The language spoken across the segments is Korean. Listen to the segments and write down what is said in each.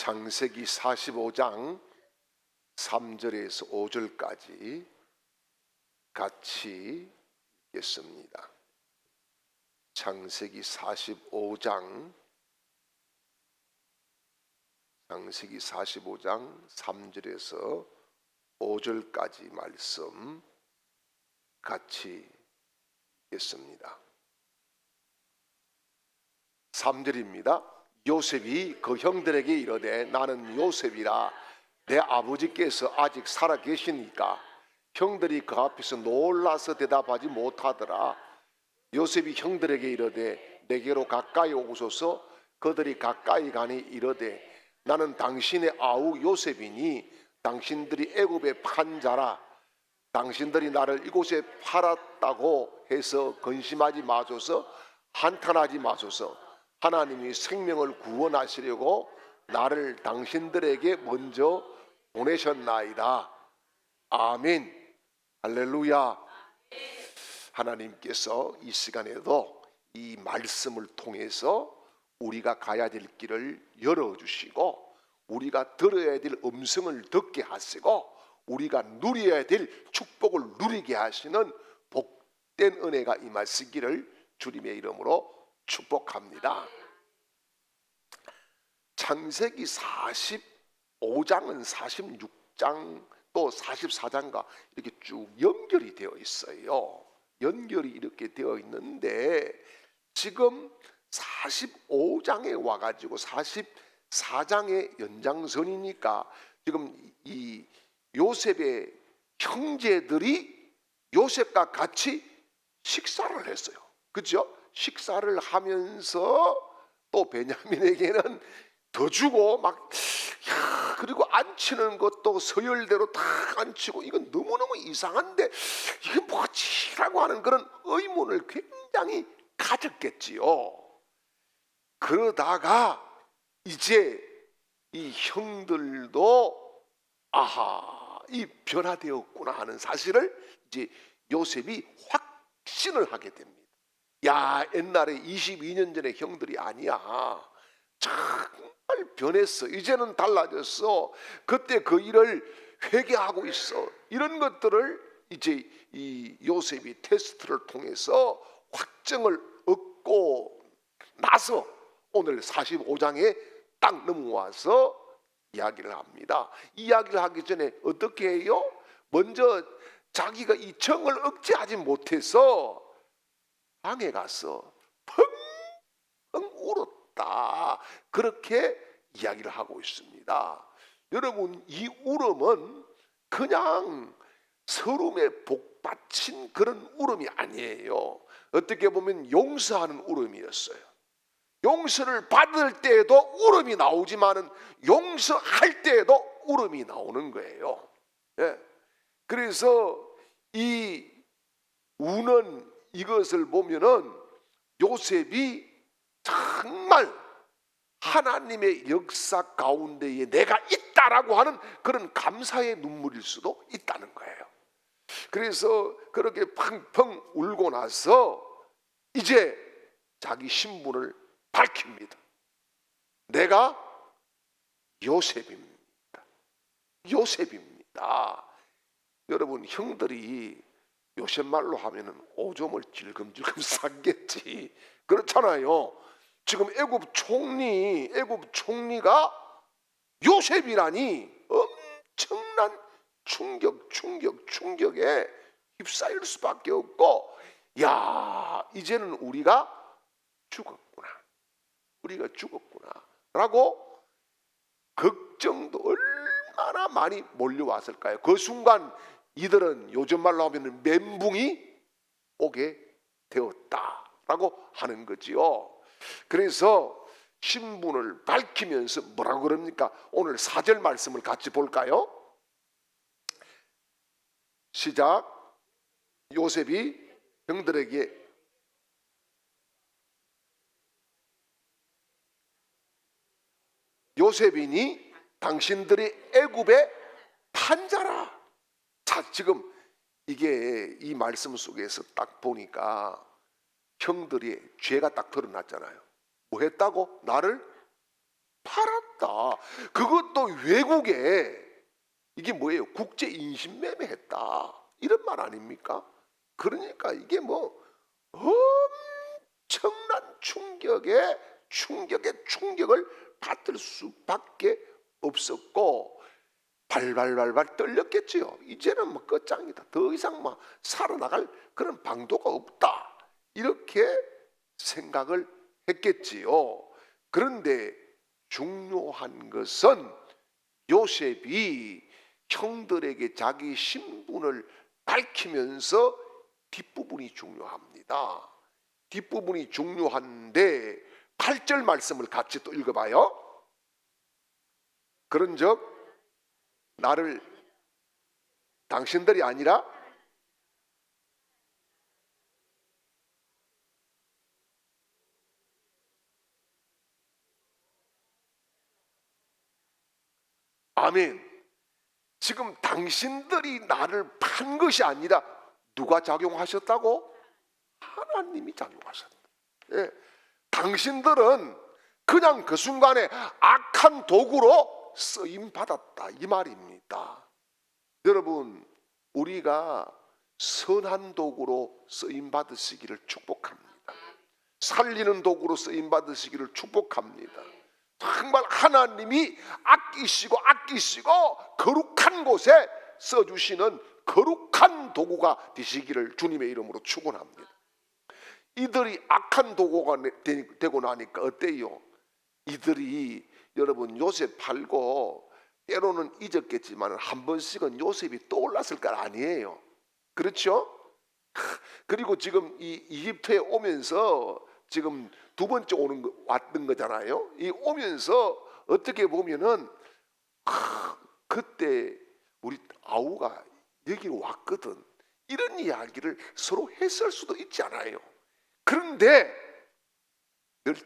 창세기 45장 3절에서 5절까지 같이 읽겠습니다. 창세기 45장 3절에서 5절까지 말씀 같이 읽겠습니다. 3절입니다. 요셉이 그 형들에게 이르되 나는 요셉이라 내 아버지께서 아직 살아 계시니까 형들이 그 앞에서 놀라서 대답하지 못하더라. 요셉이 형들에게 이르되 내게로 가까이 오소서. 그들이 가까이 가니 이르되 나는 당신의 아우 요셉이니 당신들이 애굽에 판 자라. 당신들이 나를 이곳에 팔았다고 해서 근심하지 마소서. 한탄하지 마소서. 하나님이 생명을 구원하시려고 나를 당신들에게 먼저 보내셨나이다. 아멘. 할렐루야. 하나님께서 이 시간에도 이 말씀을 통해서 우리가 가야 될 길을 열어주시고 우리가 들어야 될 음성을 듣게 하시고 우리가 누려야 될 축복을 누리게 하시는 복된 은혜가 임하시기를 주님의 이름으로 축복합니다. 창세기 45장은 46장 또 44장과 이렇게 쭉 연결이 되어 있어요. 연결이 이렇게 되어 있는데 지금 45장에 와가지고 44장의 연장선이니까 지금 이 요셉의 형제들이 요셉과 같이 식사를 했어요. 그렇죠? 식사를 하면서 또 베냐민에게는 더 주고 막 그리고 앉히는 것도 서열대로 다 앉히고 이건 너무너무 이상한데 이게 뭐지라고 하는 그런 의문을 굉장히 가졌겠지요. 그러다가 이제 이 형들도 아하 이 변화되었구나 하는 사실을 이제 요셉이 확신을 하게 됩니다. 야, 옛날에 22년 전에 형들이 아니야. 정말 변했어. 이제는 달라졌어. 그때 그 일을 회개하고 있어. 이런 것들을 이제 이 요셉이 테스트를 통해서 확정을 얻고 나서 오늘 45장에 딱 넘어와서 이야기를 합니다. 이야기를 하기 전에 어떻게 해요? 먼저 자기가 이 정을 억제하지 못해서 방에 가서 펑펑 울었다. 그렇게 이야기를 하고 있습니다. 여러분 이 울음은 그냥 서름에 복받친 그런 울음이 아니에요. 어떻게 보면 용서하는 울음이었어요. 용서를 받을 때에도 울음이 나오지만은 용서할 때에도 울음이 나오는 거예요. 예. 그래서 이 우는 이것을 보면은 요셉이 정말 하나님의 역사 가운데에 내가 있다라고 하는 그런 감사의 눈물일 수도 있다는 거예요. 그래서 그렇게 펑펑 울고 나서 이제 자기 신분을 밝힙니다. 내가 요셉입니다. 요셉입니다. 여러분 형들이 요셉 말로 하면은 오줌을 질금질금 쌌겠지. 그렇잖아요. 지금 애굽 총리가 요셉이라니 엄청난 충격에 휩싸일 수밖에 없고, 야 이제는 우리가 죽었구나 라고 걱정도 얼마나 많이 몰려왔을까요? 그 순간 이들은 요즘 말로 하면 멘붕이 오게 되었다라고 하는 거지요. 그래서 신분을 밝히면서 뭐라고 그럽니까? 오늘 4절 말씀을 같이 볼까요? 시작. 요셉이 형들에게 요셉이니 당신들이 애굽의 판자라. 자, 지금 이게 이 말씀 속에서 딱 보니까 형들이 죄가 딱 드러났잖아요. 뭐 했다고? 나를 팔았다. 그것도 외국에. 이게 뭐예요? 국제 인신매매했다. 이런 말 아닙니까? 그러니까 이게 뭐 엄청난 충격을 받을 수밖에 없었고 발발발발 떨렸겠지요. 이제는 뭐 끝장이다. 더 이상 뭐 살아나갈 그런 방도가 없다. 이렇게 생각을 했겠지요. 그런데 중요한 것은 요셉이 형들에게 자기 신분을 밝히면서 뒷부분이 중요합니다. 뒷부분이 중요한데 8절 말씀을 같이 또 읽어봐요. 그런즉 나를 당신들이 아니라 아멘. 지금 당신들이 나를 판 것이 아니라 누가 작용하셨다고? 하나님이 작용하셨다. 예. 당신들은 그냥 그 순간에 악한 도구로 쓰임 받았다 이 말입니다. 여러분, 우리가 선한 도구로 쓰임 받으시기를 축복합니다. 살리는 도구로 쓰임 받으시기를 축복합니다. 정말 하나님이 아끼시고 거룩한 곳에 써주시는 거룩한 도구가 되시기를 주님의 이름으로 축원합니다. 이들이 악한 도구가 되고 나니까 어때요? 이들이 여러분 요셉 팔고 때로는 잊었겠지만 한 번씩은 요셉이 떠올랐을 거 아니에요. 그렇죠? 그리고 지금 이 이집트에 오면서 지금 두 번째 왔던 거잖아요. 이 오면서 어떻게 보면은 그때 우리 아우가 여기로 왔거든. 이런 이야기를 서로 했을 수도 있지 않아요. 그런데 늘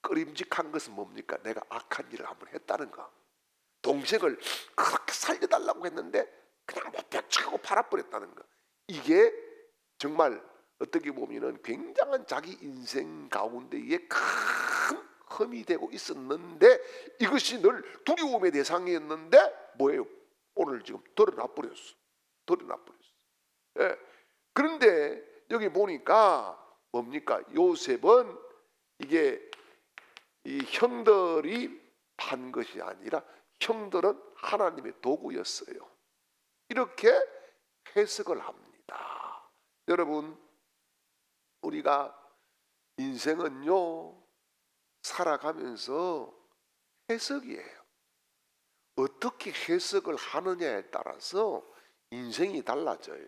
꺼림직한 것은 뭡니까? 내가 악한 일을 한번 했다는 거. 동생을 그렇게 살려달라고 했는데 그냥 못 펴치고 팔아버렸다는 거. 이게 정말 어떻게 보면은 굉장한 자기 인생 가운데에 큰 흠이 되고 있었는데 이것이 늘 두려움의 대상이었는데 뭐예요? 오늘 지금 드러나 버렸어. 예. 그런데 여기 보니까 뭡니까? 요셉은 이게 이 형들이 판 것이 아니라 형들은 하나님의 도구였어요. 이렇게 해석을 합니다. 여러분, 우리가 인생은요 살아가면서 해석이에요. 어떻게 해석을 하느냐에 따라서 인생이 달라져요.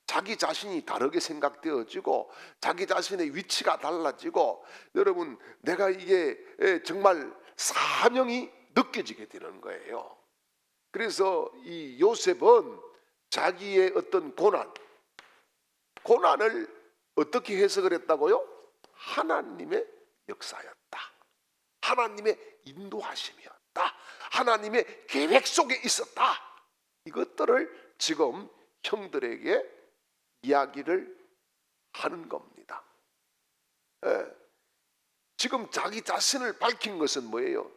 자기 자신이 다르게 생각되어지고 자기 자신의 위치가 달라지고 여러분 내가 이게 정말 사명이 느껴지게 되는 거예요. 그래서 이 요셉은 자기의 어떤 고난을 어떻게 해석을 했다고요? 하나님의 역사였다. 하나님의 인도하심이었다. 하나님의 계획 속에 있었다. 이것들을 지금 형들에게 이야기를 하는 겁니다. 지금 자기 자신을 밝힌 것은 뭐예요?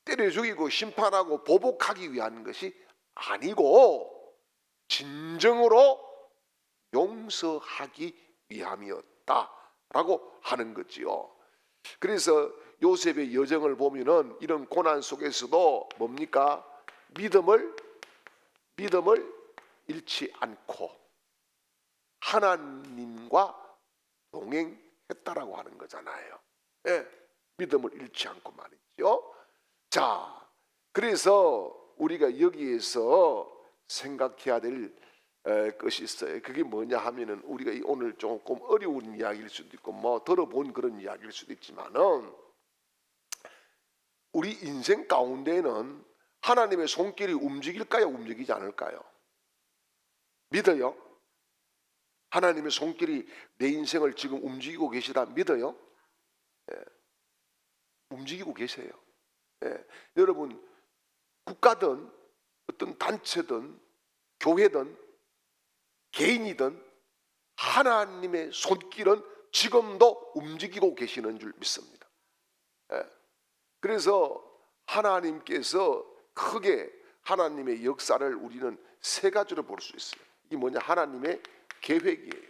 때려 죽이고 심판하고 보복하기 위한 것이 아니고 진정으로 용서하기 위함이었다라고 하는 거지요. 그래서 요셉의 여정을 보면은 이런 고난 속에서도 뭡니까? 믿음을 잃지 않고 하나님과 동행했다라고 하는 거잖아요. 예, 믿음을 잃지 않고 말이죠. 자, 그래서 우리가 여기에서 생각해야 될 것이 있어요. 그게 뭐냐 하면은 우리가 오늘 조금 어려운 이야기일 수도 있고 뭐 들어본 그런 이야기일 수도 있지만은 우리 인생 가운데는 하나님의 손길이 움직일까요? 움직이지 않을까요? 믿어요? 하나님의 손길이 내 인생을 지금 움직이고 계시다 믿어요? 예. 움직이고 계세요. 예. 여러분 국가든 어떤 단체든 교회든 개인이든 하나님의 손길은 지금도 움직이고 계시는 줄 믿습니다. 예. 그래서 하나님께서 크게 하나님의 역사를 우리는 세 가지로 볼 수 있어요. 이게 뭐냐? 하나님의 계획이에요.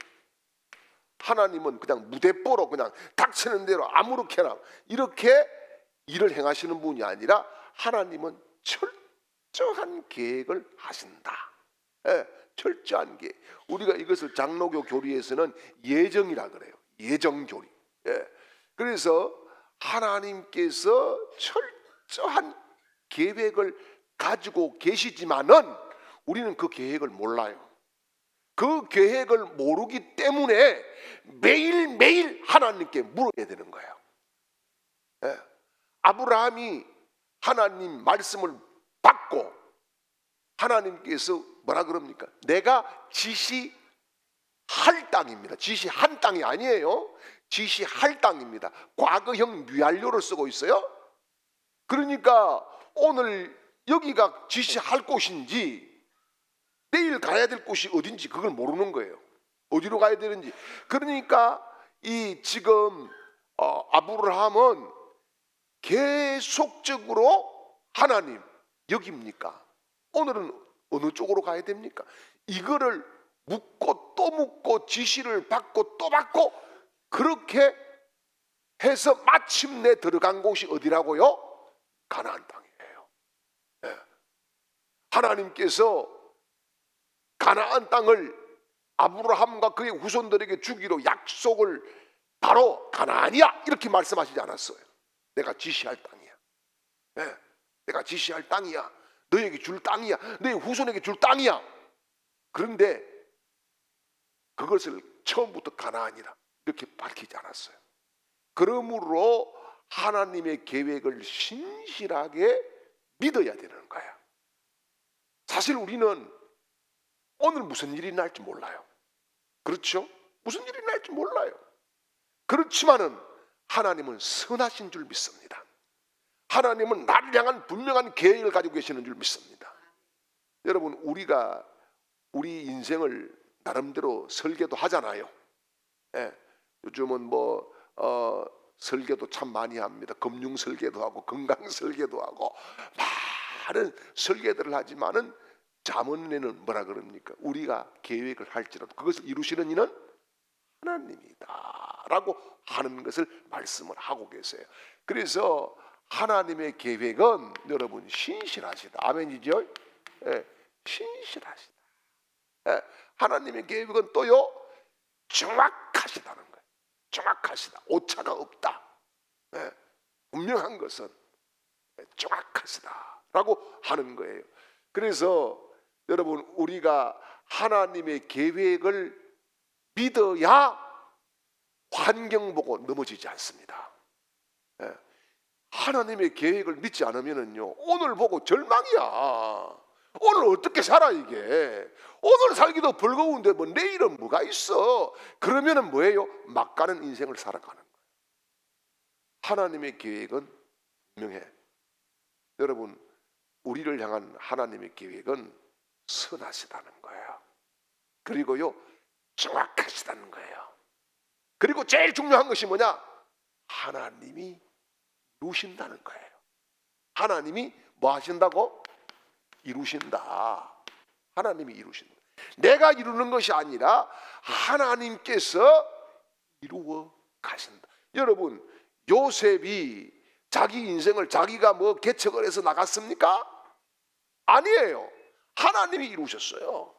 하나님은 그냥 무대뽀로 그냥 닥치는 대로 아무렇게나 이렇게 일을 행하시는 분이 아니라 하나님은 철저한 계획을 하신다. 예, 철저한 계획. 우리가 이것을 장로교 교리에서는 예정이라 그래요. 예정 교리. 예. 그래서 하나님께서 철저한 계획을 가지고 계시지만은 우리는 그 계획을 몰라요. 그 계획을 모르기 때문에 매일매일 하나님께 물어야 되는 거예요. 예. 아브라함이 하나님 말씀을 받고 하나님께서 뭐라 그럽니까? 내가 지시할 땅입니다. 지시한 땅이 아니에요. 지시할 땅입니다. 과거형 뉘알료를 쓰고 있어요. 그러니까 오늘 여기가 지시할 곳인지 내일 가야 될 곳이 어딘지 그걸 모르는 거예요. 어디로 가야 되는지. 그러니까 이 지금 아브라함은 계속적으로 하나님 여기입니까? 오늘은 어느 쪽으로 가야 됩니까? 이거를 묻고 또 묻고 지시를 받고 또 받고 그렇게 해서 마침내 들어간 곳이 어디라고요? 가나안 땅이에요. 네. 하나님께서 가나안 땅을 아브라함과 그의 후손들에게 주기로 약속을 바로 가나안이야 이렇게 말씀하시지 않았어요. 내가 지시할 땅이야. 네. 내가 지시할 땅이야. 너에게 줄 땅이야. 너의 후손에게 줄 땅이야. 그런데 그것을 처음부터 가나안이라 이렇게 밝히지 않았어요. 그러므로 하나님의 계획을 신실하게 믿어야 되는 거야. 사실 우리는 오늘 무슨 일이 날지 몰라요. 그렇죠? 무슨 일이 날지 몰라요. 그렇지만은 하나님은 선하신 줄 믿습니다. 하나님은 나를 향한 분명한 계획을 가지고 계시는 줄 믿습니다. 여러분, 우리가 우리 인생을 나름대로 설계도 하잖아요. 예, 요즘은 설계도 참 많이 합니다. 금융 설계도 하고 건강 설계도 하고 많은 설계들을 하지만은 잠언에는 뭐라 그럽니까? 우리가 계획을 할지라도 그것을 이루시는 이는 하나님이다라고 하는 것을 말씀을 하고 계세요. 그래서 하나님의 계획은 여러분 신실하시다. 아멘이죠? 예, 신실하시다. 예, 하나님의 계획은 또요 정확하시다는 거예요. 정확하시다. 오차가 없다. 예, 분명한 것은 정확하시다라고 하는 거예요. 그래서 여러분 우리가 하나님의 계획을 믿어야 환경 보고 넘어지지 않습니다. 예, 하나님의 계획을 믿지 않으면은요 오늘 보고 절망이야. 오늘 어떻게 살아 이게? 오늘 살기도 벌거운데 뭐 내일은 뭐가 있어? 그러면은 뭐예요? 막 가는 인생을 살아가는 거예요. 하나님의 계획은 분명해. 여러분 우리를 향한 하나님의 계획은 선하시다는 거예요. 그리고요 정확하시다는 거예요. 그리고 제일 중요한 것이 뭐냐? 하나님이 이루신다는 거예요. 하나님이 뭐 하신다고? 이루신다. 하나님이 이루신다. 내가 이루는 것이 아니라 하나님께서 이루어 가신다. 여러분 요셉이 자기 인생을 자기가 뭐 개척을 해서 나갔습니까? 아니에요. 하나님이 이루셨어요.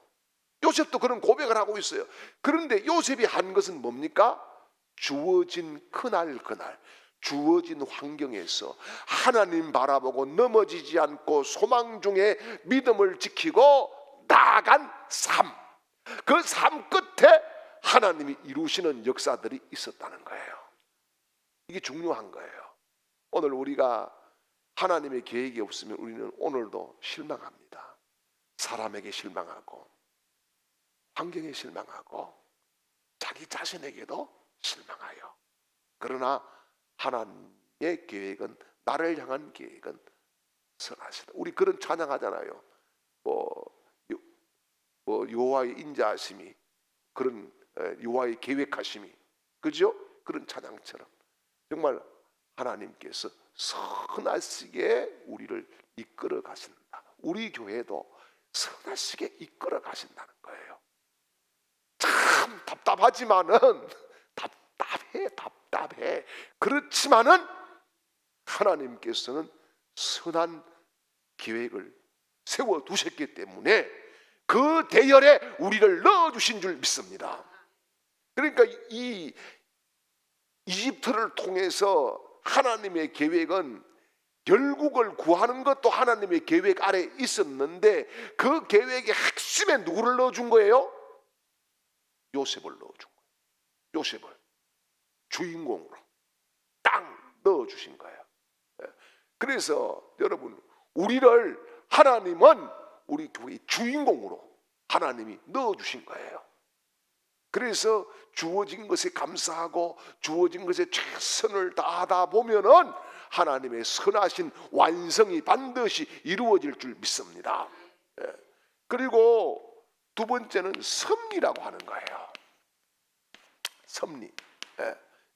요셉도 그런 고백을 하고 있어요. 그런데 요셉이 한 것은 뭡니까? 주어진 그날 주어진 환경에서 하나님 바라보고 넘어지지 않고 소망 중에 믿음을 지키고 나아간 삶. 그 삶 끝에 하나님이 이루시는 역사들이 있었다는 거예요. 이게 중요한 거예요. 오늘 우리가 하나님의 계획이 없으면 우리는 오늘도 실망합니다. 사람에게 실망하고 환경에 실망하고 자기 자신에게도 실망하여. 그러나 하나님의 계획은 나를 향한 계획은 선하시다. 우리 그런 찬양하잖아요. 여호와의 인자하심이 그런 여호와의 계획하심이 그죠? 그런 찬양처럼 정말 하나님께서 선하시게 우리를 이끌어 가신다. 우리 교회도 선하시게 이끌어 가신다는 거예요. 참 답답하지만은 답답해. 그렇지만은 하나님께서는 선한 계획을 세워 두셨기 때문에 그 대열에 우리를 넣어 주신 줄 믿습니다. 그러니까 이 이집트를 통해서 하나님의 계획은 열국을 구하는 것도 하나님의 계획 아래 있었는데 그 계획의 핵심에 누구를 넣어준 거예요? 요셉을 넣어준 거예요. 요셉을 주인공으로 딱 넣어주신 거예요. 그래서 여러분, 우리를 하나님은 우리 교회의 주인공으로 하나님이 넣어주신 거예요. 그래서 주어진 것에 감사하고 주어진 것에 최선을 다하다 보면은 하나님의 선하신 완성이 반드시 이루어질 줄 믿습니다. 그리고 두 번째는 섭리라고 하는 거예요. 섭리.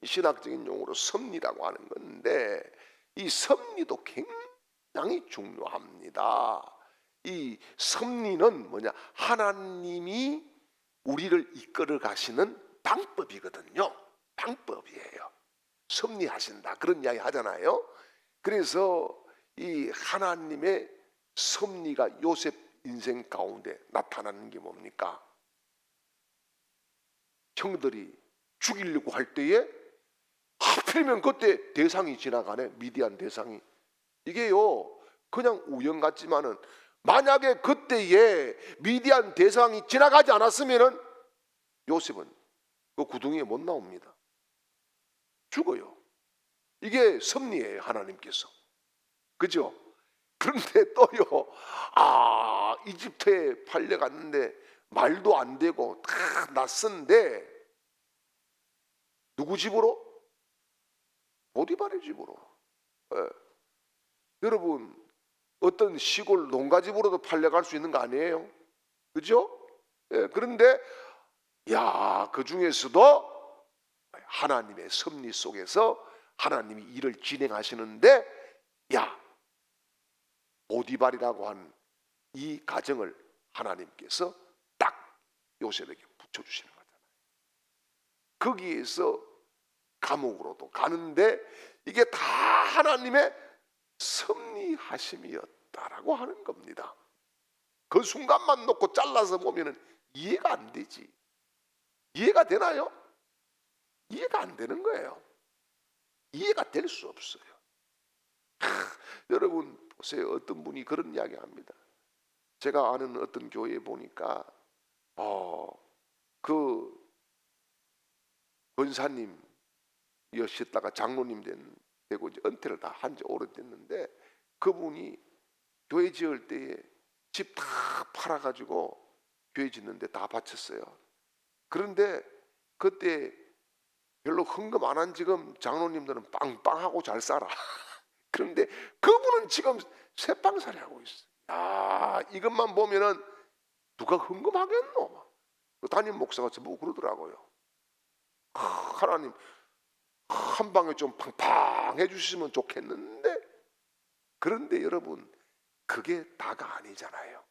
신학적인 용어로 섭리라고 하는 건데 이 섭리도 굉장히 중요합니다. 이 섭리는 뭐냐? 하나님이 우리를 이끌어 가시는 방법이거든요. 방법이에요. 섭리하신다 그런 이야기 하잖아요. 그래서 이 하나님의 섭리가 요셉 인생 가운데 나타나는 게 뭡니까? 형들이 죽이려고 할 때에 하필이면 그때 대상이 지나가네. 미디안 대상이. 이게요 그냥 우연 같지만은 만약에 그때에 미디안 대상이 지나가지 않았으면은 요셉은 그 구덩이에 못 나옵니다. 죽어요. 이게 섭리예요. 하나님께서. 그죠? 그런데 또요 이집트에 팔려갔는데 말도 안 되고 다 낯선데 누구 집으로? 보디발의 집으로. 여러분 어떤 시골 농가집으로도 팔려갈 수 있는 거 아니에요? 그죠? 그런데 그 중에서도 하나님의 섭리 속에서 하나님이 일을 진행하시는데 보디발이라고 하는 이 가정을 하나님께서 딱 요셉에게 붙여주시는 거잖아요. 거기에서 감옥으로도 가는데 이게 다 하나님의 섭리하심이었다라고 하는 겁니다. 그 순간만 놓고 잘라서 보면은 이해가 안 되지. 이해가 되나요? 이해가 안 되는 거예요. 이해가 될 수 없어요. 여러분 보세요. 어떤 분이 그런 이야기 합니다. 제가 아는 어떤 교회에 보니까 그 권사님이었다가 장로님 되고 이제 은퇴를 다 한 지 오래됐는데 그분이 교회 지을 때에 집 다 팔아가지고 교회 짓는데 다 바쳤어요. 그런데 그때 별로 헌금 안 한 지금 장로님들은 빵빵하고 잘 살아. 그런데 그분은 지금 새빵살이 하고 있어. 이것만 보면은 누가 헌금하겠노? 담임 목사가 저보고 그러더라고요. 하나님 한 방에 좀 팡팡 해주시면 좋겠는데 그런데 여러분 그게 다가 아니잖아요.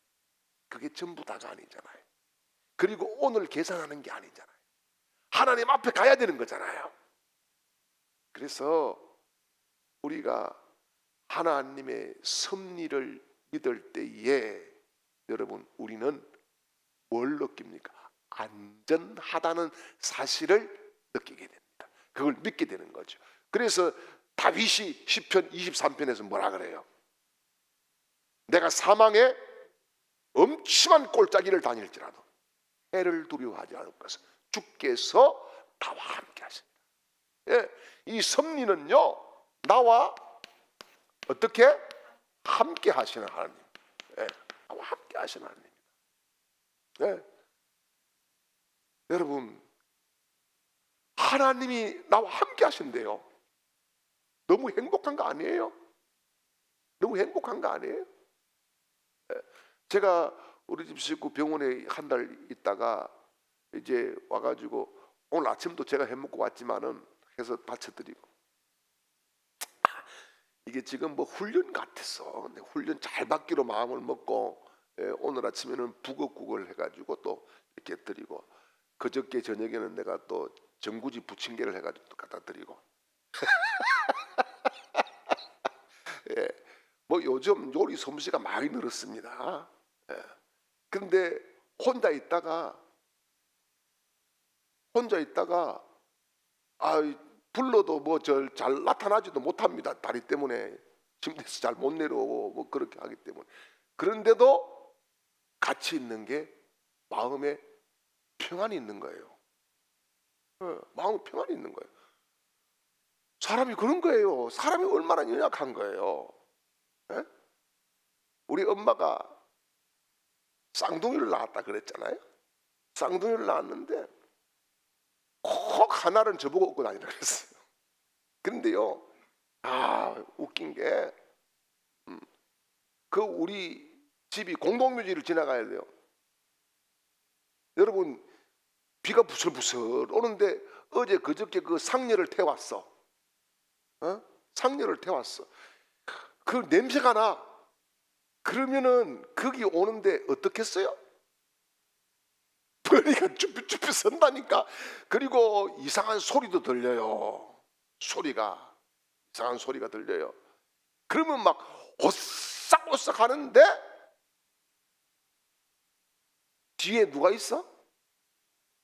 그게 전부 다가 아니잖아요. 그리고 오늘 계산하는 게 아니잖아요. 하나님 앞에 가야 되는 거잖아요. 그래서 우리가 하나님의 섭리를 믿을 때에 여러분 우리는 뭘 느낍니까? 안전하다는 사실을 느끼게 됩니다. 그걸 믿게 되는 거죠. 그래서 다윗이 시편 23편에서 뭐라 그래요? 내가 사망의 엄침한 골짜기를 다닐지라도 해를 두려워하지 않을 것은 주께서 나와 함께 하십니다. 이 섭리는요 나와 어떻게 함께 하시는 하나님, 나와 함께 하시는 하나님입니다. 여러분 하나님이 나와 함께 하신대요. 너무 행복한 거 아니에요? 너무 행복한 거 아니에요? 제가 우리 집 식구 병원에 한 달 있다가 이제 와가지고 오늘 아침도 제가 해먹고 왔지만은 해서 바쳐드리고 이게 지금 뭐 훈련 같았어. 근데 훈련 잘 받기로 마음을 먹고 오늘 아침에는 북엇국을 해가지고 또 이렇게 드리고, 그저께 저녁에는 내가 또 전구지 부침개를 해가지고 또 갖다 드리고. 예, 뭐 요즘 요리 솜씨가 많이 늘었습니다. 예. 근데 혼자 있다가 아, 불러도 뭐 잘 나타나지도 못합니다. 다리 때문에 침대에서 잘 못 내려오고 뭐 그렇게 하기 때문에. 그런데도 같이 있는 게 마음에 평안이 있는 거예요. 마음에 평안이 있는 거예요. 사람이 그런 거예요. 사람이 얼마나 연약한 거예요. 예? 우리 엄마가 쌍둥이를 낳았다 그랬잖아요. 쌍둥이를 낳았는데 꼭 하나는 저보고 얻고 다니라 그랬어요. 그런데요, 웃긴 게, 그 우리 집이 공동묘지를 지나가야 돼요. 여러분, 비가 부슬부슬 오는데 어제 그저께 그 상녀를 태웠어. 상녀를 태웠어. 그 냄새가 나. 그러면은 거기 오는데 어떻겠어요? 벌이가 쭈뼛쭈뼛 선다니까. 그리고 이상한 소리도 들려요. 이상한 소리가 들려요. 그러면 막 오싹오싹 하는데 뒤에 누가 있어?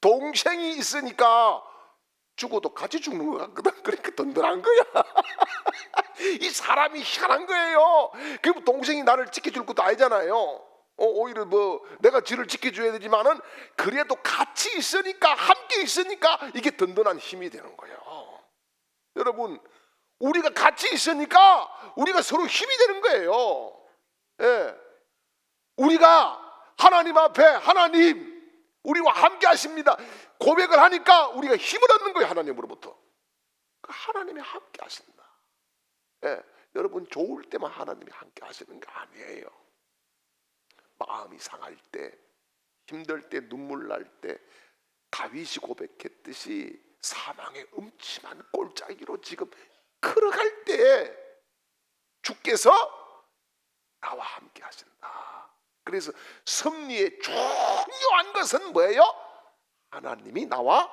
동생이 있으니까 죽어도 같이 죽는 것 같거든. 그러니까 든든한 거야. 이 사람이 희한한 거예요. 그 동생이 나를 지켜줄 것도 아니잖아요. 오히려 뭐 내가 지를 지켜줘야 되지만은 그래도 같이 있으니까, 함께 있으니까 이게 든든한 힘이 되는 거예요. 여러분, 우리가 같이 있으니까 우리가 서로 힘이 되는 거예요. 예. 우리가 하나님 앞에, 하나님 우리와 함께 하십니다 고백을 하니까 우리가 힘을 얻는 거예요. 하나님으로부터. 하나님이 함께 하신다. 예. 여러분, 좋을 때만 하나님이 함께 하시는 게 아니에요. 마음이 상할 때, 힘들 때, 눈물 날 때, 다윗이 고백했듯이 사망의 음침한 꼴짜기로 지금 걸어갈 때 주께서 나와 함께 하신다. 그래서 섭리의 중요한 것은 뭐예요? 하나님이 나와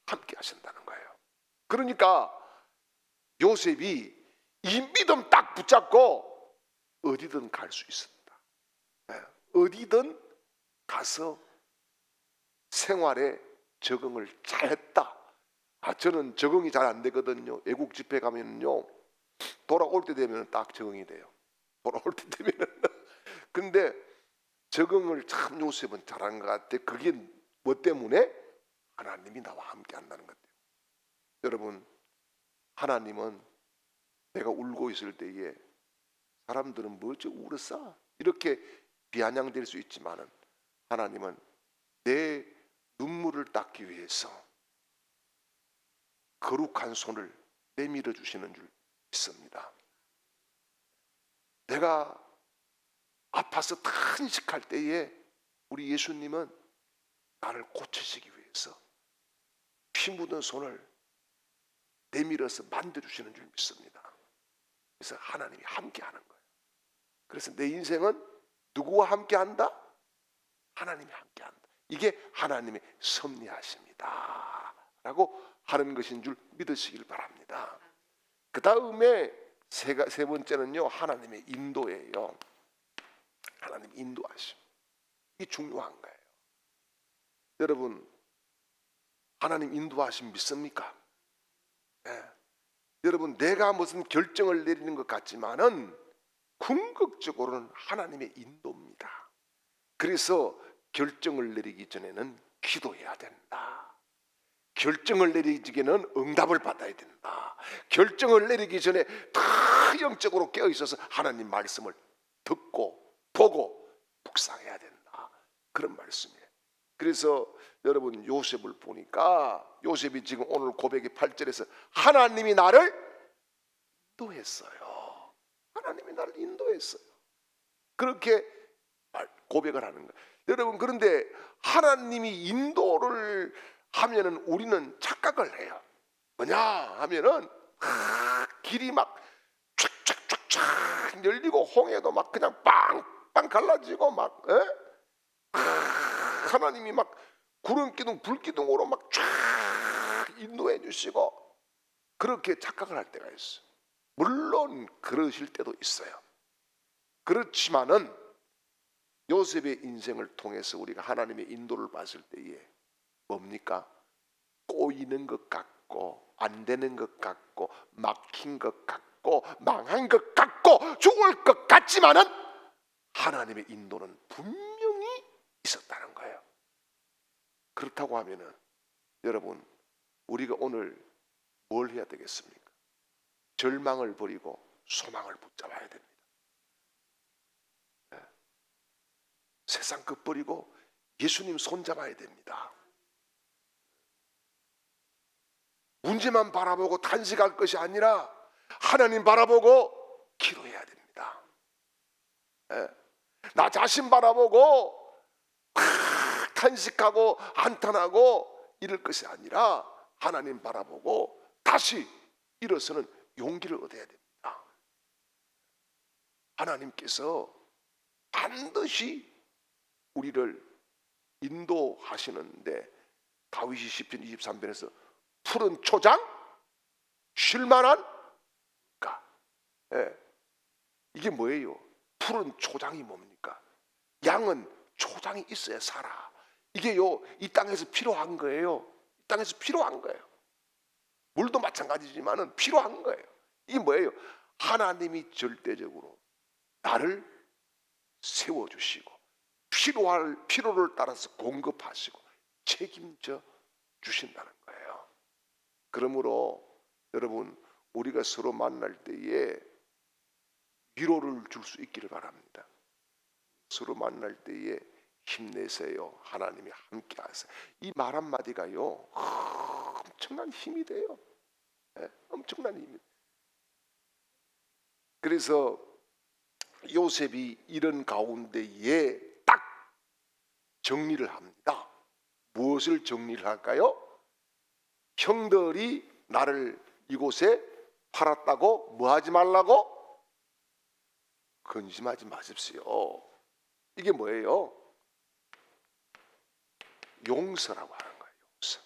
함께 하신다는 거예요. 그러니까 요셉이 이 믿음 딱 붙잡고 어디든 갈 수 있습니다. 어디든 가서 생활에 적응을 잘했다. 저는 적응이 잘 안 되거든요. 외국 집회 가면요, 돌아올 때 되면 딱 적응이 돼요. 돌아올 때 되면은. 근데 적응을 참 요셉은 잘한 것 같아. 그게 뭐 때문에? 하나님이 나와 함께 한다는 것 같아요. 여러분, 하나님은 내가 울고 있을 때에 사람들은 뭐지 울었어? 이렇게 비아냥될 수 있지만은 하나님은 내 눈물을 닦기 위해서 거룩한 손을 내밀어 주시는 줄 믿습니다. 내가 아파서 탄식할 때에 우리 예수님은 나를 고치시기 위해서 피 묻은 손을 내밀어서 만져주시는 줄 믿습니다. 그래서 하나님이 함께하는 거예요. 그래서 내 인생은 누구와 함께한다? 하나님이 함께한다. 이게 하나님의 섭리하십니다 라고 하는 것인 줄 믿으시길 바랍니다. 그 다음에 세 번째는요, 하나님의 인도예요. 하나님 인도하심. 이게 중요한 거예요. 여러분, 하나님 인도하심 믿습니까? 네. 여러분, 내가 무슨 결정을 내리는 것 같지만은 궁극적으로는 하나님의 인도입니다. 그래서 결정을 내리기 전에는 기도해야 된다. 결정을 내리기 전에는 응답을 받아야 된다. 결정을 내리기 전에 다 영적으로 깨어 있어서 하나님 말씀을 듣고 보고 묵상해야 된다. 그런 말씀이에요. 그래서 여러분, 요셉을 보니까 요셉이 지금 오늘 고백의 8절에서 하나님이 나를 인도했어요. 하나님이 나를 인도했어요. 그렇게 고백을 하는 거예요. 여러분, 그런데 하나님이 인도를 하면은 우리는 착각을 해요. 뭐냐 하면은 길이 막 쫙쫙쫙쫙 열리고 홍해도 막 그냥 빵빵 갈라지고 막 하나님이 막 구름 기둥 불 기둥으로 막 쫙 인도해 주시고 그렇게 착각을 할 때가 있어. 물론 그러실 때도 있어요. 그렇지만은 요셉의 인생을 통해서 우리가 하나님의 인도를 봤을 때에 뭡니까? 꼬이는 것 같고 안 되는 것 같고 막힌 것 같고 망한 것 같고 죽을 것 같지만은 하나님의 인도는 분명히 있었다는 거예요. 그렇다고 하면은 여러분 우리가 오늘 뭘 해야 되겠습니까? 절망을 버리고 소망을 붙잡아야 됩니다. 세상 것 버리고 예수님 손잡아야 됩니다. 문제만 바라보고 탄식할 것이 아니라 하나님 바라보고 기도해야 됩니다. 나 자신 바라보고 탄식하고 한탄하고 이럴 것이 아니라 하나님 바라보고 다시 일어서는 용기를 얻어야 됩니다. 하나님께서 반드시 우리를 인도하시는데 다윗이 시편 23편에서 푸른 초장 쉴만한 이게 뭐예요? 푸른 초장이 뭡니까? 양은 초장이 있어야 살아. 이게요 이 땅에서 필요한 거예요. 이 땅에서 필요한 거예요. 물도 마찬가지지만은 필요한 거예요. 이게 뭐예요? 하나님이 절대적으로 나를 세워주시고 필요할 필요를 따라서 공급하시고 책임져 주신다는 거예요. 그러므로 여러분 우리가 서로 만날 때에 위로를 줄 수 있기를 바랍니다. 서로 만날 때에 힘내세요. 하나님이 함께 하세요. 이 말 한마디가요 엄청난 힘이 돼요. 엄청난 힘이. 그래서 요셉이 이런 가운데에 딱 정리를 합니다. 무엇을 정리를 할까요? 형들이 나를 이곳에 팔았다고 뭐 하지 말라고? 근심하지 마십시오. 이게 뭐예요? 용서라고 하는 거예요. 용서.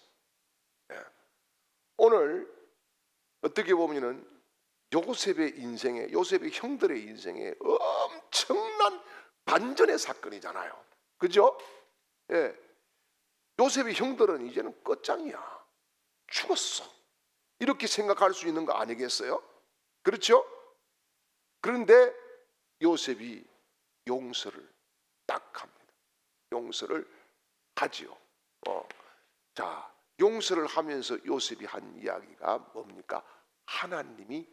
오늘 어떻게 보면은 요셉의 인생에, 요셉의 형들의 인생에 엄청난 반전의 사건이잖아요. 그죠? 요셉의 형들은 이제는 끝장이야. 죽었어. 이렇게 생각할 수 있는 거 아니겠어요? 그렇죠? 그런데 요셉이 용서를 딱 합니다. 용서를 하지요. 자, 용서를 하면서 요셉이 한 이야기가 뭡니까? 하나님이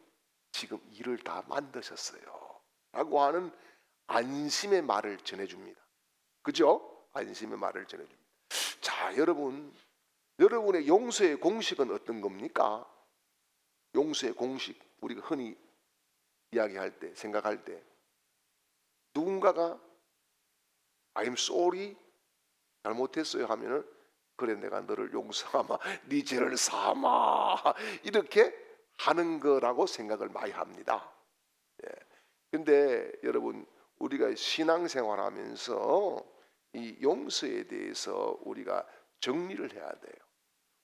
지금 일을 다 만드셨어요 라고 하는 안심의 말을 전해줍니다. 그죠? 안심의 말을 전해줍니다. 자, 여러분의 용서의 공식은 어떤 겁니까? 용서의 공식, 우리가 흔히 이야기할 때, 생각할 때 누군가가 I'm sorry, 잘못했어요 하면은 그래 내가 너를 용서하마, 네 죄를 사마, 이렇게 하는 거라고 생각을 많이 합니다. 근데 여러분 우리가 신앙생활하면서 이 용서에 대해서 우리가 정리를 해야 돼요.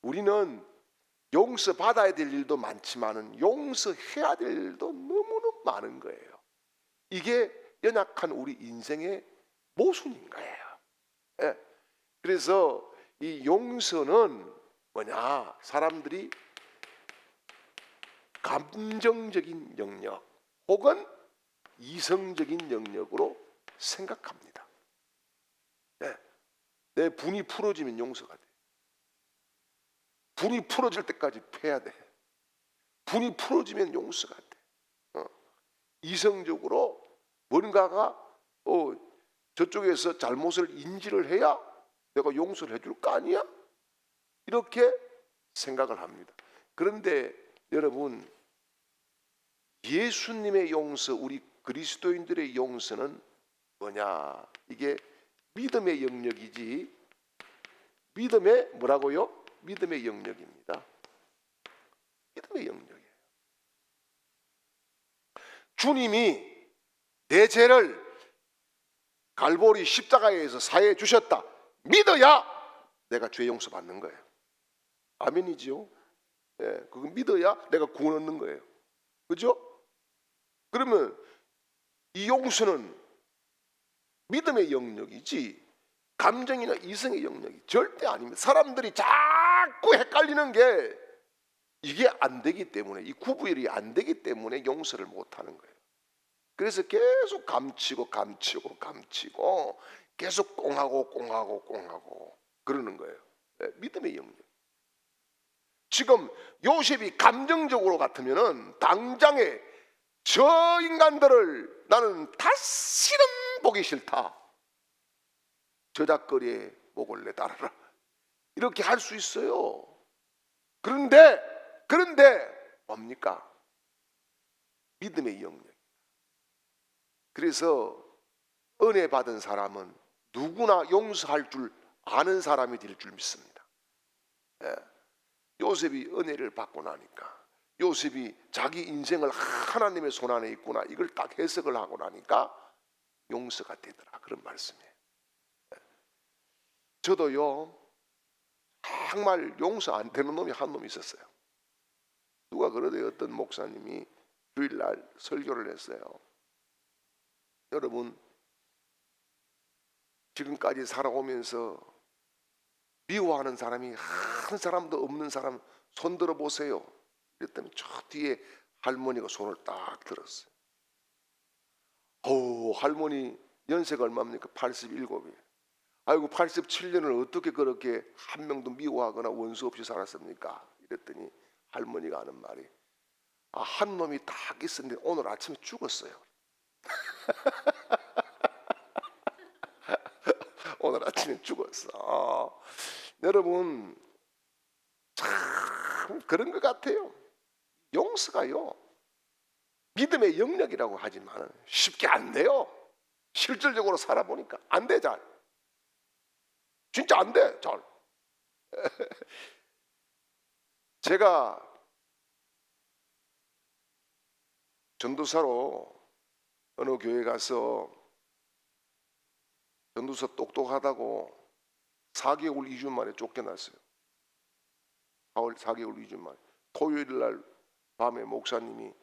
우리는 용서 받아야 될 일도 많지만은 용서해야 될 일도 너무너무 많은 거예요. 이게 연약한 우리 인생의 모순인 거예요. 그래서 이 용서는 뭐냐? 사람들이 감정적인 영역 혹은 이성적인 영역으로 생각합니다. 내 분이 풀어지면 용서가 돼. 분이 풀어질 때까지 패야 돼. 분이 풀어지면 용서가 돼. 이성적으로 뭔가가 저쪽에서 잘못을 인지를 해야 내가 용서를 해줄 거 아니야? 이렇게 생각을 합니다. 그런데 여러분 예수님의 용서, 우리 그리스도인들의 용서는 뭐냐? 이게 믿음의 영역이지. 믿음의 뭐라고요? 믿음의 영역입니다. 믿음의 영역이에요. 주님이 내 죄를 갈보리 십자가에서 사해 주셨다 믿어야 내가 죄 용서 받는 거예요. 아멘이지요? 예, 그거 믿어야 내가 구원 얻는 거예요. 그죠? 그러면 이 용서는 믿음의 영역이지 감정이나 이성의 영역이 절대 아닙니다. 사람들이 자꾸 헷갈리는 게 이게 안 되기 때문에, 이 구분이 안 되기 때문에 용서를 못 하는 거예요. 그래서 계속 감추고 계속 꽁하고 그러는 거예요. 네, 믿음의 영역. 지금 요셉이 감정적으로 같으면은 당장에 저 인간들을 나는 다시는 보기 싫다. 저작거리에 목을 내달아라. 이렇게 할 수 있어요. 그런데 뭡니까? 믿음의 영역. 그래서 은혜 받은 사람은 누구나 용서할 줄 아는 사람이 될 줄 믿습니다. 예. 요셉이 은혜를 받고 나니까, 요셉이 자기 인생을 하나님의 손안에 있구나 이걸 딱 해석을 하고 나니까 용서가 되더라, 그런 말씀이에요. 예. 저도요 정말 용서 안 되는 놈이 한 놈이 있었어요. 누가 그러대요. 어떤 목사님이 주일날 설교를 했어요. 여러분, 지금까지 살아오면서 미워하는 사람이 한 사람도 없는 사람 손 들어 보세요. 그랬더니 저 뒤에 할머니가 손을 딱 들었어요. 할머니 연세가 얼마입니까? 87이에요. 아이고 87년을 어떻게 그렇게 한 명도 미워하거나 원수 없이 살았습니까? 이랬더니 할머니가 하는 말이, 한 놈이 딱 있었는데 오늘 아침에 죽었어요. 오늘 아침에 죽었어. 여러분, 참 그런 것 같아요. 용서가요 믿음의 영역이라고 하지만 쉽게 안 돼요. 실질적으로 살아보니까 안 돼. 잘 진짜 안 돼. 잘 제가 전도사로 어느 교회 가서 전도사 똑똑하다고 4개월 2주 만에 쫓겨났어요. 4개월 2주 만에. 토요일 날 밤에 목사님이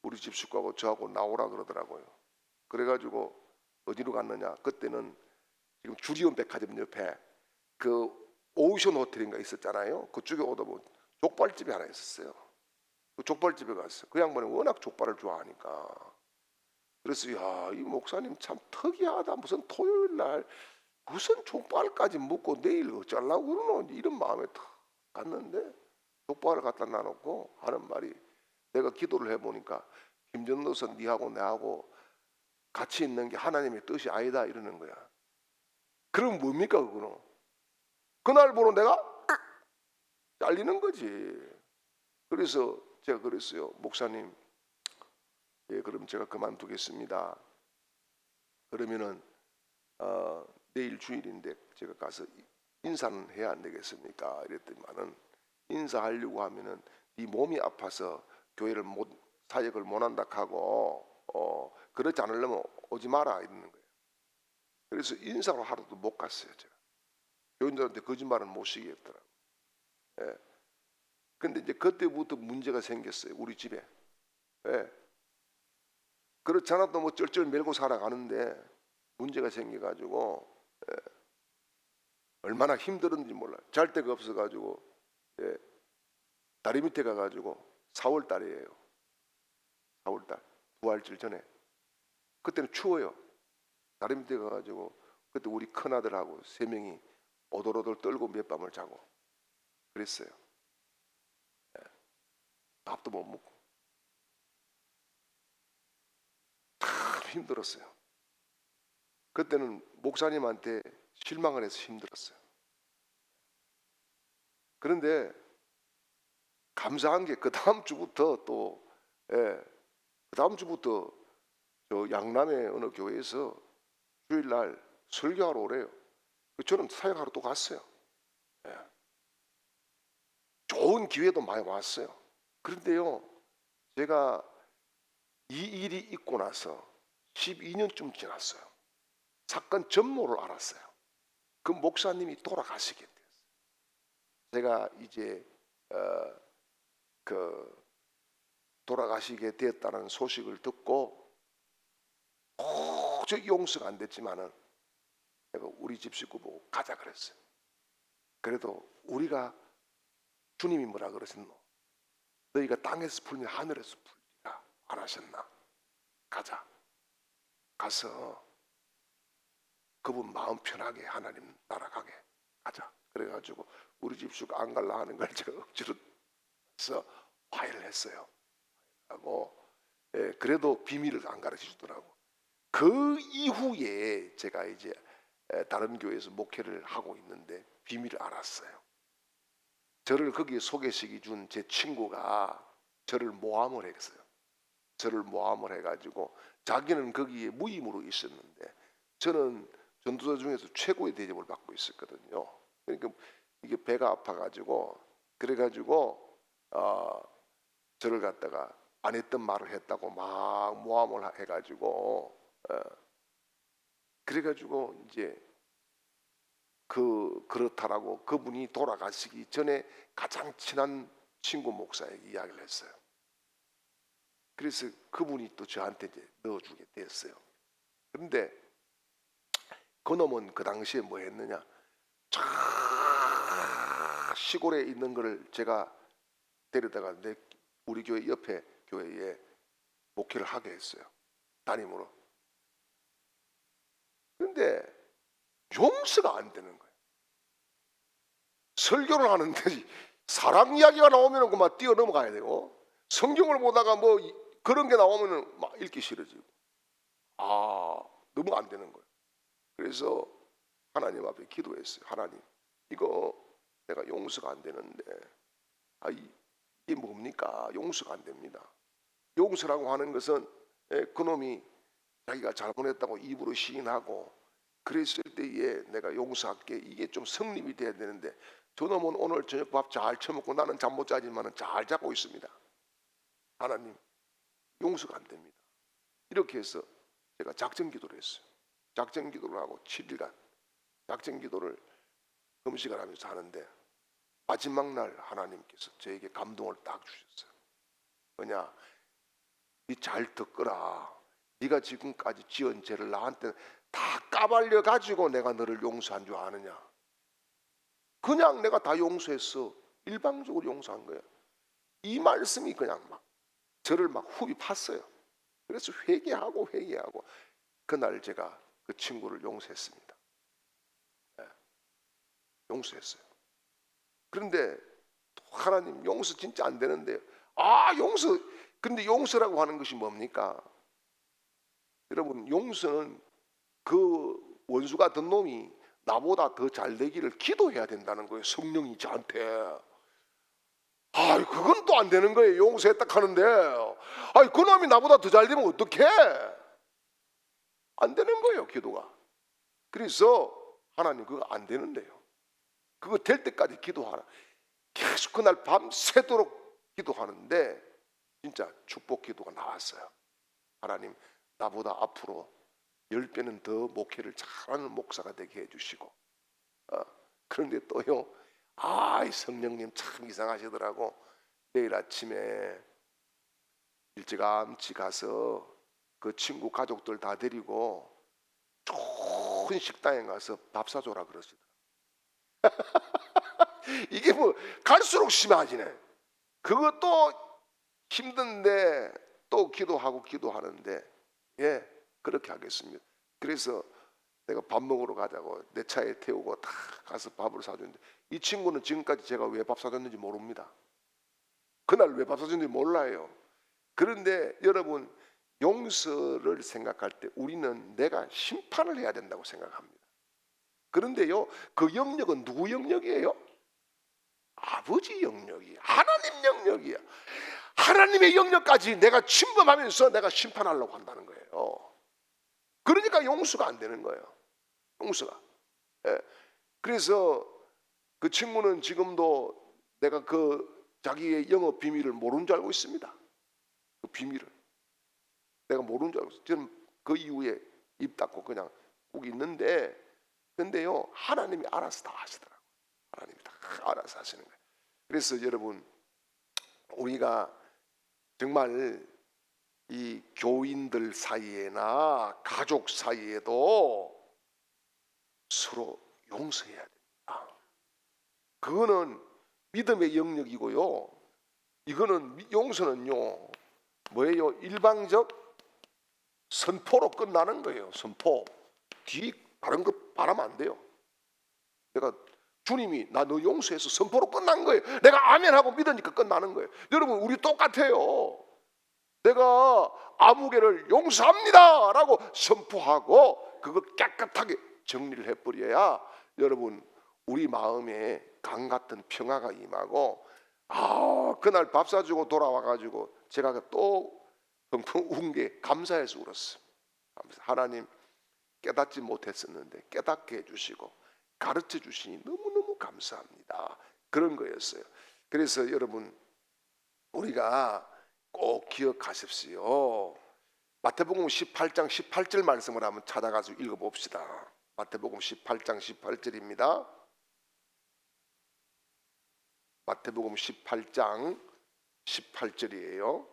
우리 집 식구하고 저하고 나오라 그러더라고요. 그래가지고 어디로 갔느냐, 그때는 지금 주리온 백화점 옆에 그 오션 호텔인가 있었잖아요. 그쪽에 오다 보면 족발집이 하나 있었어요. 그 족발집에 갔어요. 그 양반이 워낙 족발을 좋아하니까. 그래서 이 목사님 참 특이하다. 무슨 토요일 날 무슨 족발까지 먹고 내일 어쩌려고 그러노, 이런 마음에 탁 갔는데 족발을 갖다 놔놓고 하는 말이, 내가 기도를 해보니까 김전도사 니하고 내하고 같이 있는 게 하나님의 뜻이 아니다 이러는 거야. 그럼 뭡니까 그거는? 그날부로 내가 잘리는 거지. 그래서 제가 그랬어요. 목사님, 예, 그럼 제가 그만두겠습니다. 그러면은 내일 주일인데 제가 가서 인사는 해야 안 되겠습니까? 이랬더니만은, 인사하려고 하면은 네 몸이 아파서 교회를 사역을 못 한다 하고 그렇지 않으려면 오지 마라 이러는 거예요. 그래서 인사로 하루도 못 갔어요. 제가 교인들한테 거짓말은 못 시키겠더라고요. 예. 근데 이제 그때부터 문제가 생겼어요. 우리 집에. 예. 그렇지 않아도 뭐 쩔쩔 밀고 살아가는데 문제가 생겨가지고, 예. 얼마나 힘들었는지 몰라요. 잘 데가 없어가지고, 예. 다리 밑에 가가지고 4월 달이에요. 4월 달 부활절 전에. 그때는 추워요. 다리 밑에 가가지고 그때 우리 큰아들하고 3명이 오돌오돌 떨고 몇 밤을 자고 그랬어요. 예. 밥도 못 먹고 참 힘들었어요. 그때는 목사님한테 실망을 해서 힘들었어요. 그런데 감사한 게 그 다음 주부터 또, 예, 그 다음 주부터 저 양남의 어느 교회에서 주일날 설교하러 오래요. 저는 사역하러 또 갔어요. 예. 좋은 기회도 많이 왔어요. 그런데요, 제가 이 일이 있고 나서 12년쯤 지났어요. 사건 전모를 알았어요. 그 목사님이 돌아가시게 됐어요. 제가 이제 돌아가시게 되었다는 소식을 듣고 도저히 용서가 안 됐지만은 내가 우리 집 식구 보고 가자 그랬어요. 그래도 우리가 주님이 뭐라 그러셨노? 너희가 땅에서 풀면 하늘에서 풀리라 안 하셨나? 가자. 가서 그분 마음 편하게 하나님 따라가게 가자. 그래가지고 우리 집 식구 안 갈라 하는 걸 제가 억지로 해서 화해를 했어요. 하고 그래도 비밀을 안 가르쳐 주더라고. 그 이후에 제가 이제 다른 교회에서 목회를 하고 있는데 비밀을 알았어요. 저를 거기에 소개시켜 준 제 친구가 저를 모함을 했어요. 저를 모함을 해가지고 자기는 거기에 무임으로 있었는데 저는 전도자 중에서 최고의 대접을 받고 있었거든요. 그러니까 이게 배가 아파가지고 그래가지고 저를 갖다가 안 했던 말을 했다고 막 모함을 해가지고 그래가지고 이제 그렇다라고 그분이 돌아가시기 전에 가장 친한 친구 목사에게 이야기를 했어요. 그래서 그분이 또 저한테 이제 넣어주게 됐어요. 그런데 그놈은 그 당시에 뭐 했느냐? 저 시골에 있는 걸 제가 데려다가 우리 교회 옆에 교회에 목회를 하게 했어요. 담임으로. 그런데 용서가 안 되는 거예요. 설교를 하는데 사랑 이야기가 나오면 그만 뛰어 넘어가야 되고 성경을 보다가 뭐 그런 게 나오면 막 읽기 싫어지고 너무 안 되는 거예요. 그래서 하나님 앞에 기도했어요. 하나님, 이거 내가 용서가 안 되는데 이게 뭡니까? 용서가 안 됩니다. 용서라고 하는 것은 그놈이 자기가 잘못했다고 입으로 시인하고 그랬을 때에 내가 용서할게, 이게 좀 성립이 돼야 되는데 저놈은 오늘 저녁 밥 잘 처먹고 나는 잠 못 자지만 잘 자고 있습니다. 하나님, 용서가 안 됩니다. 이렇게 해서 제가 작전 기도를 했어요. 작전 기도를 하고 7일간 작전 기도를 금식을 하면서 하는데 마지막 날 하나님께서 저에게 감동을 딱 주셨어요. 뭐냐? 니 잘 듣거라. 네가 지금까지 지은 죄를 나한테 다 까발려 가지고 내가 너를 용서한 줄 아느냐? 그냥 내가 다 용서했어. 일방적으로 용서한 거야. 이 말씀이 그냥 막 저를 막 후비 팠어요. 그래서 회개하고 그날 제가 그 친구를 용서했습니다. 용서했어요. 그런데 하나님, 용서 진짜 안 되는데 용서. 근데 용서라고 하는 것이 뭡니까? 여러분, 용서는 그 원수 같은 놈이 나보다 더 잘 되기를 기도해야 된다는 거예요. 성령이 저한테. 그건 또 안 되는 거예요. 용서했다 하는데 그 놈이 나보다 더 잘 되면 어떡해? 안 되는 거예요, 기도가. 그래서 하나님, 그거 안 되는데요. 그거 될 때까지 기도하라. 계속 그날 밤새도록 기도하는데 진짜 축복 기도가 나왔어요. 하나님, 나보다 앞으로 10배는 더 목회를 잘하는 목사가 되게 해주시고 그런데 또요, 성령님 참 이상하시더라고. 내일 아침에 일찌감치 가서 그 친구 가족들 다 데리고 좋은 식당에 가서 밥 사줘라 그러시더라고. 이게 뭐 갈수록 심해지네. 그것도 힘든데 또 기도하는데 그렇게 하겠습니다. 그래서 내가 밥 먹으러 가자고 내 차에 태우고 다 가서 밥을 사줬는데 이 친구는 지금까지 제가 왜 밥 사줬는지 모릅니다. 그날 왜 밥 사줬는지 몰라요. 그런데 여러분, 용서를 생각할 때 우리는 내가 심판을 해야 된다고 생각합니다. 그런데요, 그 영역은 누구 영역이에요? 아버지 영역이야. 하나님 영역이야. 하나님의 영역까지 내가 침범하면서 내가 심판하려고 한다는 거예요. 그러니까 용서가 안 되는 거예요. 용서가. 그래서 그 친구는 지금도 내가 그 자기의 영업 비밀을 모르는 줄 알고 있습니다. 그 비밀을. 내가 모르는 줄 알았어요. 저는 그 이후에 입 닫고 그냥 꼭 있는데, 근데요 하나님이 알아서 다 하시더라고요. 하나님이 다 알아서 하시는 거예요. 그래서 여러분, 우리가 정말 이 교인들 사이에나 가족 사이에도 서로 용서해야 됩니다. 그거는 믿음의 영역이고요. 이거는 용서는요 뭐예요? 일방적 선포로 끝나는 거예요. 선포. 뒤 다른 거 바라면 안 돼요. 내가 주님이 나 너 용서해서 선포로 끝난 거예요. 내가 아멘하고 믿으니까 끝나는 거예요. 여러분, 우리 똑같아요. 내가 아무개를 용서합니다 라고 선포하고 그걸 깨끗하게 정리를 해버려야 여러분 우리 마음에 강 같은 평화가 임하고, 그날 밥 사주고 돌아와가지고 제가 또 펑펑 운 게 감사해서 울었어요. 하나님, 깨닫지 못했었는데 깨닫게 해주시고 가르쳐 주시니 너무너무 감사합니다. 그런 거였어요. 그래서 여러분, 우리가 꼭 기억하십시오. 마태복음 18장 18절 말씀을 한번 찾아가서 읽어봅시다. 마태복음 18장 18절입니다. 마태복음 18장 18절이에요.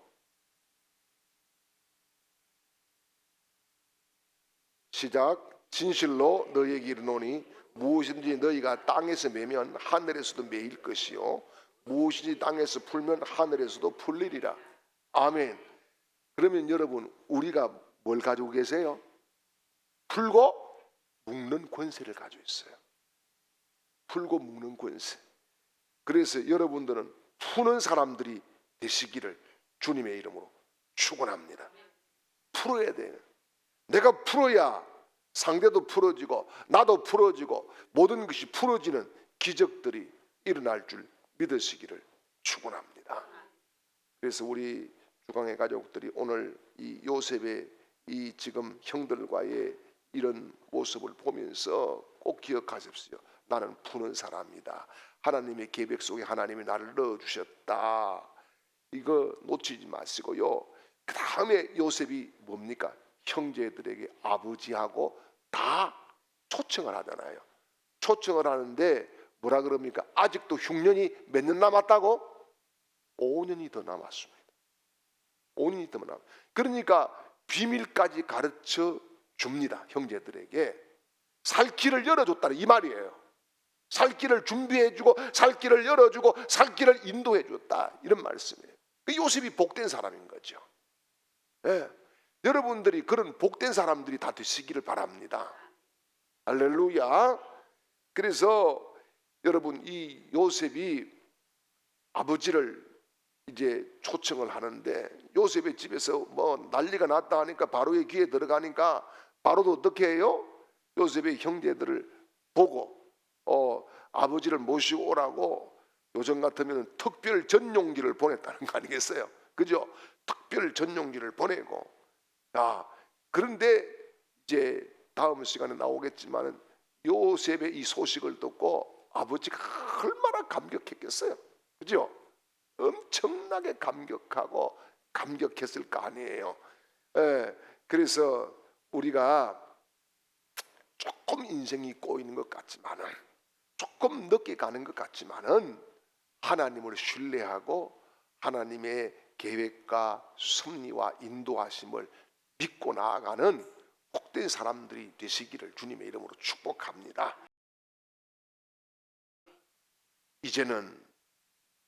시작. 진실로 너희에게 이르노니 무엇이든지 너희가 땅에서 매면 하늘에서도 매일 것이요 무엇이든지 땅에서 풀면 하늘에서도 풀리리라. 아멘. 그러면 여러분, 우리가 뭘 가지고 계세요? 풀고 묶는 권세를 가지고 있어요. 풀고 묶는 권세. 그래서 여러분들은 푸는 사람들이 되시기를 주님의 이름으로 축원합니다. 풀어야 돼요. 내가 풀어야 상대도 풀어지고 나도 풀어지고 모든 것이 풀어지는 기적들이 일어날 줄 믿으시기를 축원합니다. 그래서 우리 주강의 가족들이 오늘 이 요셉의 이 지금 형들과의 이런 모습을 보면서 꼭 기억하십시오. 나는 푸는 사람이다. 하나님의 계획 속에 하나님이 나를 넣어주셨다. 이거 놓치지 마시고요. 그 다음에 요셉이 뭡니까? 형제들에게 아버지하고 다 초청을 하잖아요. 초청을 하는데 뭐라 그럽니까? 아직도 흉년이 몇 년 남았다고? 5년이 더 남았습니다. 5년이 더 남았습니다. 그러니까 비밀까지 가르쳐 줍니다. 형제들에게 살 길을 열어줬다는 이 말이에요. 살 길을 준비해주고 살 길을 열어주고 살 길을 인도해줬다, 이런 말씀이에요. 그 요셉이 복된 사람인 거죠. 예. 여러분들이 그런 복된 사람들이 다 되시기를 바랍니다. 할렐루야. 그래서 여러분, 이 요셉이 아버지를 이제 초청을 하는데 요셉의 집에서 뭐 난리가 났다 하니까 바로의 귀에 들어가니까 바로도 어떻게 해요? 요셉의 형제들을 보고 아버지를 모시고 오라고 요즘 같으면 특별 전용기를 보냈다는 거 아니겠어요? 그죠? 특별 전용기를 보내고, 그런데 이제 다음 시간에 나오겠지만 요셉의 이 소식을 듣고 아버지가 얼마나 감격했겠어요? 그죠? 엄청나게 감격하고 감격했을 거 아니에요. 그래서 우리가 조금 인생이 꼬이는 것 같지만은, 조금 늦게 가는 것 같지만은 하나님을 신뢰하고 하나님의 계획과 섭리와 인도하심을 믿고 나아가는 복된 사람들이 되시기를 주님의 이름으로 축복합니다. 이제는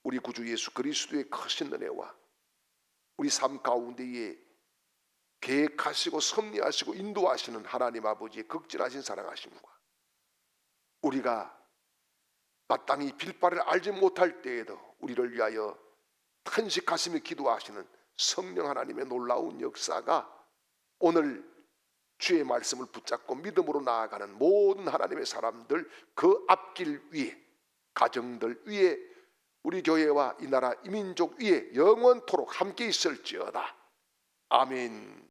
우리 구주 예수 그리스도의 크신 은혜와 우리 삶 가운데에 계획하시고 섭리하시고 인도하시는 하나님 아버지의 극진하신 사랑하심과 우리가 마땅히 빌바를 알지 못할 때에도 우리를 위하여 탄식하시며 기도하시는 성령 하나님의 놀라운 역사가 오늘 주의 말씀을 붙잡고 믿음으로 나아가는 모든 하나님의 사람들 그 앞길 위에, 가정들 위에, 우리 교회와 이 나라 이 민족 위에 영원토록 함께 있을지어다. 아멘.